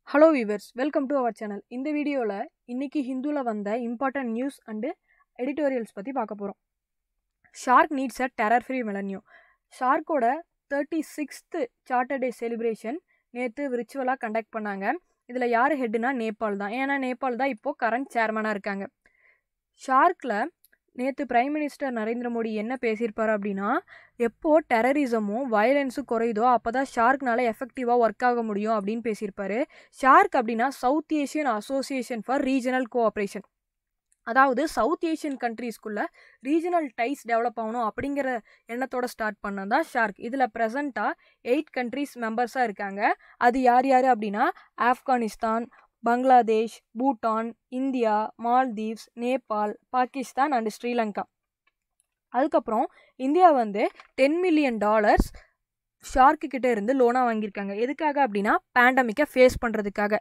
Hello viewers, welcome to our channel. இந்த வீடியோவில் இன்னைக்கு ஹிந்துவில் வந்த இம்பார்ட்டன்ட் நியூஸ் அண்டு எடிட்டோரியல்ஸ் பற்றி பார்க்க போகிறோம். SAARC needs a terror free millennium. ஷார்க்கோட 36th சார்ட்டர் டே செலிப்ரேஷன் நேற்று விர்ச்சுவலாக கண்டக்ட் பண்ணாங்க. இதில் யார் ஹெட்டுனா நேபாள் தான். ஏன்னா நேபாள் தான் இப்போது கரண்ட் சேர்மனாக இருக்காங்க. ஷார்க்கில் நேற்று பிரைம் மினிஸ்டர் நரேந்திர மோடி என்ன பேசியிருப்பார் அப்படின்னா, எப்போ டெரரிசமும் வயலன்ஸும் குறையுதோ அப்போ தான் ஷார்க்னால எஃபெக்டிவாக ஒர்க் ஆக முடியும் அப்படின்னு பேசியிருப்பார். ஷார்க் அப்படின்னா South Asian Association for Regional Cooperation. அதாவது சவுத் ஏஷியன் கண்ட்ரீஸ்குள்ளே ரீஜனல் டைஸ் டெவலப் ஆகணும் அப்படிங்கிற எண்ணத்தோட ஸ்டார்ட் பண்ணது தான் ஷார்க். இதில் ப்ரெசண்ட்டாக 8 கண்ட்ரீஸ் மெம்பர்ஸாக இருக்காங்க. அது யார் யார் அப்படின்னா Afghanistan, Bangladesh, Bhutan, India, Maldives, Nepal, Pakistan and Sri Lanka. அதுக்கப்புறம் இந்தியா $10 million ஷார்க்கு கிட்ட இருந்து லோனாக வாங்கியிருக்காங்க. எதுக்காக அப்படின்னா பேண்டமிக்கை ஃபேஸ் பண்ணுறதுக்காக.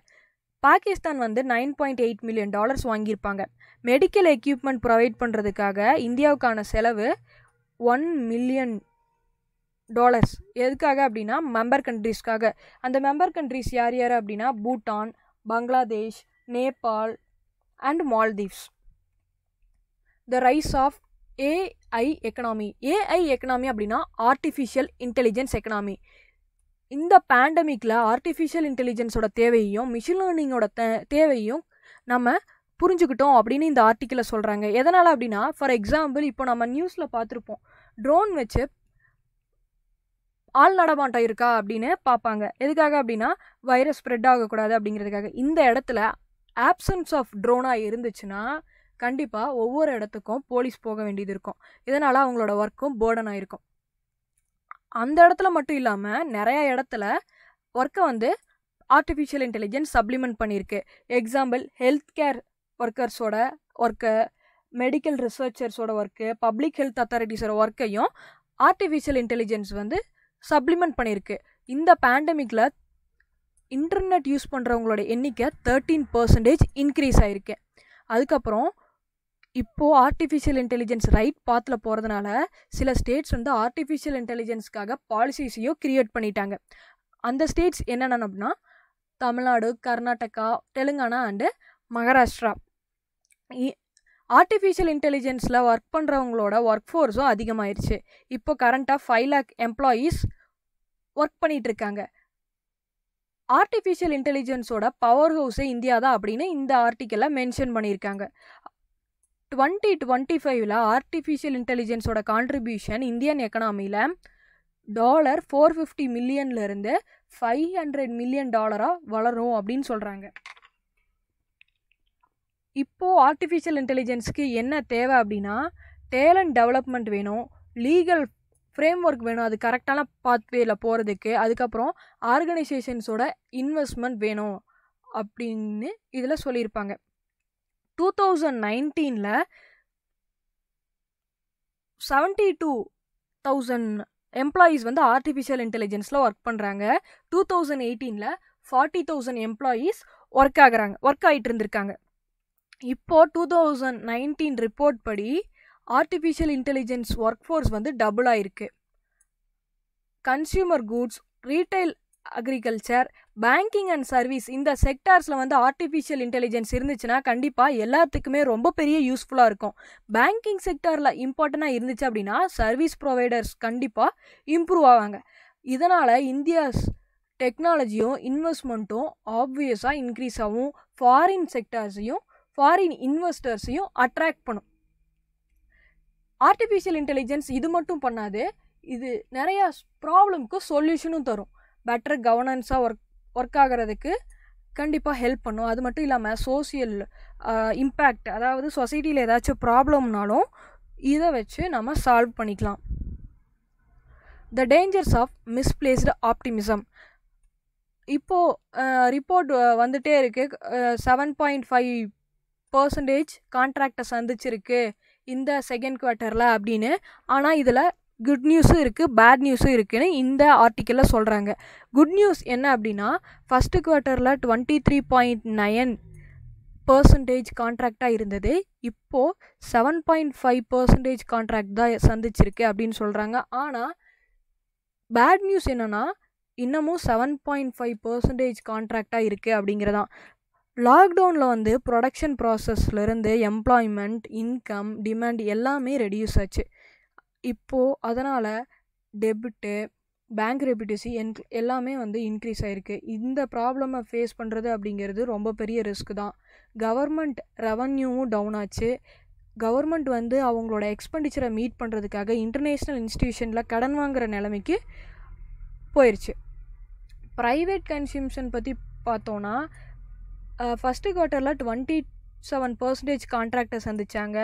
பாகிஸ்தான் $9.8 million வாங்கியிருப்பாங்க. மெடிக்கல் எக்யூப்மெண்ட் ப்ரொவைட் பண்ணுறதுக்காக இந்தியாவுக்கான செலவு $1 million. எதுக்காக அப்படின்னா மெம்பர் கண்ட்ரீஸ்க்காக. அந்த மெம்பர் கண்ட்ரீஸ் யார் யார் அப்படின்னா Bhutan, Bangladesh, Nepal and Maldives. The rise of AI economy. AI economy அப்படின்னா ஆர்டிஃபிஷியல் இன்டெலிஜென்ஸ் எக்கனாமி. இந்த பேண்டமிக்கில் ஆர்டிஃபிஷியல் இன்டெலிஜென்ஸோட தேவையையும் மிஷின் லேர்னிங்கோட தேவையும் நம்ம புரிஞ்சுக்கிட்டோம் அப்படின்னு இந்த ஆர்டிக்கிளில் சொல்கிறாங்க. எதனால் அப்படின்னா, ஃபார் எக்ஸாம்பிள் இப்போ நம்ம நியூஸில் பார்த்துருப்போம், ட்ரோன் வச்சு ஆள் நடமாட்டம் இருக்கா அப்படின்னு பார்ப்பாங்க. எதுக்காக அப்படின்னா வைரஸ் ஸ்ப்ரெட் ஆகக்கூடாது அப்படிங்கிறதுக்காக. இந்த இடத்துல ஆப்சன்ஸ் ஆஃப் ட்ரோனாக இருந்துச்சுன்னா கண்டிப்பாக ஒவ்வொரு இடத்துக்கும் போலீஸ் போக வேண்டியது இருக்கும். இதனால் அவங்களோட ஒர்க்கும் பேர்டன் ஆகிருக்கும். அந்த இடத்துல மட்டும் இல்லாமல் நிறையா இடத்துல ஒர்க்கை ஆர்டிஃபிஷியல் இன்டெலிஜென்ஸ் சப்ளிமெண்ட் பண்ணியிருக்கு. எக்ஸாம்பிள் ஹெல்த் கேர் ஒர்க்கர்ஸோட ஒர்க்கு, மெடிக்கல் ரிசர்ச்சர்ஸோட ஒர்க்கு, பப்ளிக் ஹெல்த் அத்தாரிட்டிஸோட ஒர்க்கையும் ஆர்டிஃபிஷியல் இன்டெலிஜென்ஸ் சப்ளிமெண்ட் பண்ணியிருக்கு. இந்த பேண்டமிக்கில் இன்டர்நெட் யூஸ் பண்ணுறவங்களோட எண்ணிக்கை 13% இன்க்ரீஸ் ஆகிருக்கு. அதுக்கப்புறம் இப்போது ஆர்டிஃபிஷியல் இன்டெலிஜென்ஸ் ரைட் பாத்தில் போகிறதுனால சில ஸ்டேட்ஸ் ஆர்டிஃபிஷியல் இன்டெலிஜென்ஸ்க்காக பாலிசிஸையும் க்ரியேட் பண்ணிட்டாங்க. அந்த ஸ்டேட்ஸ் என்னென்ன அப்படின்னா தமிழ்நாடு, கர்நாடகா, தெலுங்கானா அண்டு மகாராஷ்டிரா. ஆர்டிஃபிஷியல் இன்டெலிஜென்ஸில் ஒர்க் பண்ணுறவங்களோட ஒர்க் ஃபோர்ஸும் அதிகமாகிடுச்சு. இப்போ கரண்ட்டாக 5 lakh எம்ப்ளாயீஸ் ஒர்க் பண்ணிகிட்ருக்காங்க. ஆர்டிஃபிஷியல் இன்டெலிஜென்ஸோட பவர் ஹவுஸே இந்தியா தான் அப்படின்னு இந்த ஆர்டிக்கலில் மென்ஷன் பண்ணியிருக்காங்க. 2025 ஆர்டிஃபிஷியல் இன்டெலிஜென்ஸோட கான்ட்ரிபியூஷன் இந்தியன் எக்கனாமியில் $450 million $500 million வளரும் அப்படின்னு சொல்கிறாங்க. இப்போது ஆர்டிஃபிஷியல் இன்டெலிஜென்ஸுக்கு என்ன தேவை அப்படின்னா டேலண்ட் டெவலப்மெண்ட் வேணும், லீகல் ஃப்ரேம் ஒர்க் வேணும், அது கரெக்டான பாத்வேல போகிறதுக்கு. அதுக்கப்புறம் ஆர்கனைசேஷன்ஸோட இன்வெஸ்ட்மெண்ட் வேணும் அப்படின்னு இதில் சொல்லியிருப்பாங்க. 2019 72,000 எம்ப்ளாயீஸ் ஆர்டிஃபிஷியல் இன்டெலிஜென்ஸில் ஒர்க் பண்ணுறாங்க. 2018 40,000 எம்ப்ளாயீஸ் ஒர்க் ஆகிட்டு இருந்திருக்காங்க. இப்போது 2019 ரிப்போர்ட் படி artificial intelligence work force double ஆகிருக்கு. Consumer goods, retail, agriculture, banking and service இந்த செக்டார்ஸில் ஆர்டிஃபிஷியல் இன்டெலிஜென்ஸ் இருந்துச்சுன்னா கண்டிப்பாக எல்லாத்துக்குமே ரொம்ப பெரிய யூஸ்ஃபுல்லாக இருக்கும். பேங்கிங் செக்டாரில் இம்பார்ட்டண்ட்டாக இருந்துச்சு அப்படின்னா சர்வீஸ் ப்ரொவைடர்ஸ் கண்டிப்பாக இம்ப்ரூவ் ஆவாங்க. இதனால் இந்தியாஸ் டெக்னாலஜியும் இன்வெஸ்ட்மெண்ட்டும் ஆப்வியஸாக இன்க்ரீஸ் ஆகும். ஃபாரின் செக்டார்ஸையும் ஃபாரின் இன்வெஸ்டர்ஸையும் அட்ராக்ட் பண்ணும். ஆர்டிஃபிஷியல் இன்டெலிஜென்ஸ் இது மட்டும் பண்ணாது, இது நிறையா ப்ராப்ளம்க்கு சொல்யூஷனும் தரும். பெட்டர் கவர்னன்ஸாக ஒர்க் ஆகிறதுக்கு கண்டிப்பாக ஹெல்ப் பண்ணும். அது மட்டும் இல்லாமல் சோசியல் இம்பேக்ட், அதாவது சொசைட்டியில் ஏதாச்சும் ப்ராப்ளம்னாலும் இதை வச்சு நம்ம சால்வ் பண்ணிக்கலாம். த டேஞ்சர்ஸ் ஆஃப் மிஸ்பிளேஸ்டு ஆப்டிமிசம். இப்போது ரிப்போர்ட் வந்துட்டே இருக்குது. 7.5% கான்ட்ராக்டை சந்திச்சிருக்கு இந்த செகண்ட் குவார்ட்டரில் அப்படின்னு. ஆனால் இதில் குட் நியூஸும் இருக்குது, பேட் நியூஸும் இருக்குதுன்னு இந்த ஆர்டிக்கலில் சொல்கிறாங்க. குட் நியூஸ் என்ன அப்படின்னா ஃபஸ்ட்டு குவார்ட்டரில் 23.9% கான்ட்ராக்டாக இருந்தது. இப்போது 7.5% கான்ட்ராக்ட் தான் சந்திச்சிருக்கு அப்படின்னு சொல்கிறாங்க. ஆனால் பேட் நியூஸ் என்னென்னா இன்னமும் 7.5% கான்ட்ராக்டாக இருக்குது அப்படிங்கிறதான். லாக்டவுனில் வந்து ப்ரொடக்ஷன் ப்ராசஸ்லேருந்து எம்ப்ளாய்மெண்ட், இன்கம், டிமாண்ட் எல்லாமே ரெடியூஸ் ஆச்சு. இப்போது அதனால் டெபிட்டு, பேங்க் ரெப்யூட்டசி எல்லாமே வந்து இன்க்ரீஸ் ஆகிருக்கு. இந்த ப்ராப்ளமை ஃபேஸ் பண்ணுறது அப்படிங்கிறது ரொம்ப பெரிய ரிஸ்க் தான். கவர்மெண்ட் ரெவன்யூவும் டவுன் ஆச்சு. கவர்மெண்ட் வந்து அவங்களோட எக்ஸ்பெண்டிச்சரை மீட் பண்ணுறதுக்காக இன்டர்நேஷ்னல் இன்ஸ்டிடியூஷனில் கடன் வாங்குகிற நிலைமைக்கு போயிடுச்சு. ப்ரைவேட் கன்சியூம்ஷன் பற்றி பார்த்தோன்னா ஃபஸ்ட்டு குவார்ட்டரில் 27% கான்ட்ராக்டை சந்தித்தாங்க.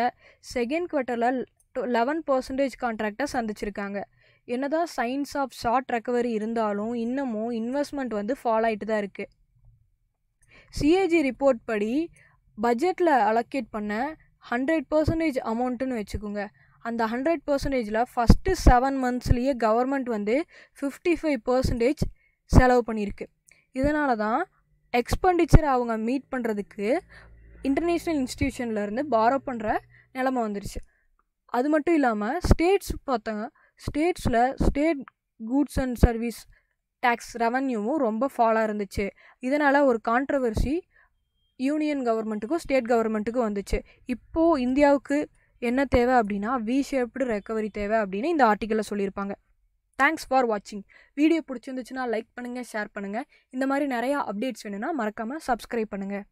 செகண்ட் குவார்ட்டரில் 11% கான்ட்ராக்டை சந்திச்சிருக்காங்க. என்னதான் சைன்ஸ் ஆஃப் ஷார்ட் ரெக்கவரி இருந்தாலும் இன்னமும் இன்வெஸ்ட்மெண்ட் வந்து ஃபால் ஆகிட்டு தான் இருக்குது. சிஏஜி ரிப்போர்ட் படி பட்ஜெட்டில் அலோகேட் பண்ண 100% அமௌண்ட்டுன்னு வச்சுக்கோங்க. அந்த 100%ல் ஃபஸ்ட்டு 7 monthsலேயே கவர்மெண்ட் வந்து 55% செலவு பண்ணியிருக்கு. இதனால தான் எக்ஸ்பெண்டிச்சர் அவங்க மீட் பண்ணுறதுக்கு இன்டர்நேஷ்னல் இன்ஸ்டிடியூஷன்லேருந்து பாரோ பண்ணுற நிலமை வந்துருச்சு. அது மட்டும் இல்லாமல் ஸ்டேட்ஸ் பார்த்தாங்க, ஸ்டேட்ஸில் state goods and service tax ரெவன்யூவும் ரொம்ப ஃபாலாக இருந்துச்சு. இதனால் ஒரு கான்ட்ரவர்சி யூனியன் கவர்மெண்ட்டுக்கும் ஸ்டேட் கவர்மெண்ட்டுக்கும் வந்துச்சு. இப்போது இந்தியாவுக்கு என்ன தேவை அப்படின்னா வி ஷேப்டு ரெக்கவரி தேவை அப்படின்னு இந்த ஆர்டிக்கலில் சொல்லியிருப்பாங்க. தேங்க்ஸ் ஃபார் வாட்சிங். வீடியோ பிடிச்சிருந்துச்சுன்னா லைக் பண்ணுங்கள், ஷேர் பண்ணுங்கள். இந்த மாதிரி நிறையா அப்டேட்ஸ் வேணும்னா மறக்காமல் சப்ஸ்கிரைப் பண்ணுங்கள்.